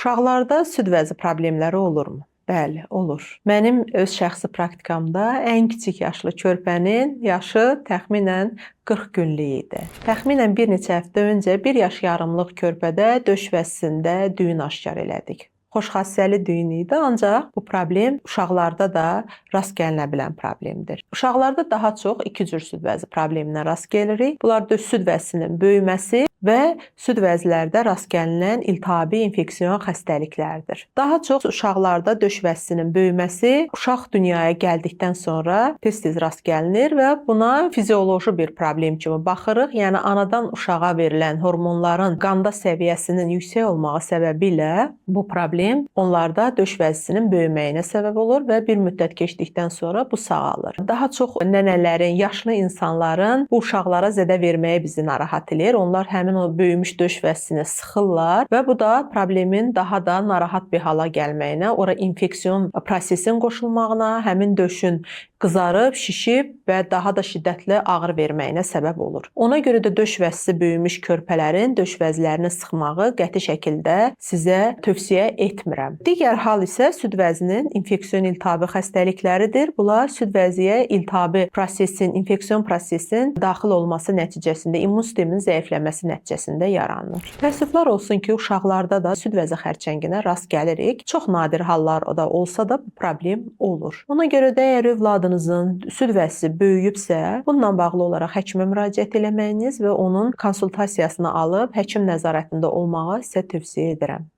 Uşaqlarda süd vəzi problemləri olurmu? Bəli, olur. Mənim öz şəxsi praktikamda ən kiçik yaşlı körpənin yaşı təxminən 40 günlük idi. Təxminən bir neçə həftə öncə 1 yaş yarımlıq körpədə döş vəzisində düyün aşkar elədik. Xoşxassəli düyün idi, ancaq bu problem uşaqlarda da rast gəlinə bilən problemdir. Uşaqlarda daha çox iki cür süd vəzi probleminə rast gəlirik. Bunlar da süd vəzisinin böyüməsi və süd vəzilərdə rast gəlinən iltihabi infeksion xəstəliklərdir. Daha çox uşaqlarda döş vəzisinin böyüməsi uşaq dünyaya gəldikdən sonra tez-tez rast gəlinir və buna fizioloji bir problem kimi baxırıq. Yəni anadan uşağa verilən hormonların qanda səviyyəsinin yüksək olmağı səbəbilə bu problem onlarda döş vəzisinin böyüməyinə səbəb olur və bir müddət keçdikdən sonra bu sağalır. Daha çox nənələrin, yaşlı insanların bu uşaqlara zədə verməyi bizi narahat edir. Onlar həmin o böyümüş döş vəzisini sıxırlar və bu da problemin daha da narahat bir hala gəlməyinə, ora infeksion prosesin qoşulmağına, həmin döşün qızarıb, şişib və daha da şiddətli ağrı verməyinə səbəb olur. Ona görə də döş vəzisi böyümüş körpələrin döş vəzilərini sıxmağı qəti şəkildə sizə tövsiyə etmirəm. Digər hal isə süd vəzinin infeksion iltihabi xəstəlikləridir. Bunlar süd vəziyə iltihabi prosesin, infeksion prosesin daxil olması nəticəsində immun sisteminin zəifləməsi nəticəsində yaranır. Təəssüflər olsun ki, uşaqlarda da süd vəzi xərçənginə rast gəlirik. Çox nadir hallar da olsa da bu problem olur. Ona görə də əgər övladınızın süd vəzisi böyüyübsə, bununla bağlı olaraq həkimə müraciət eləməyiniz və onun konsultasiyasını alıb həkim nəzarətində olmağı sizə tövsiyə edirəm.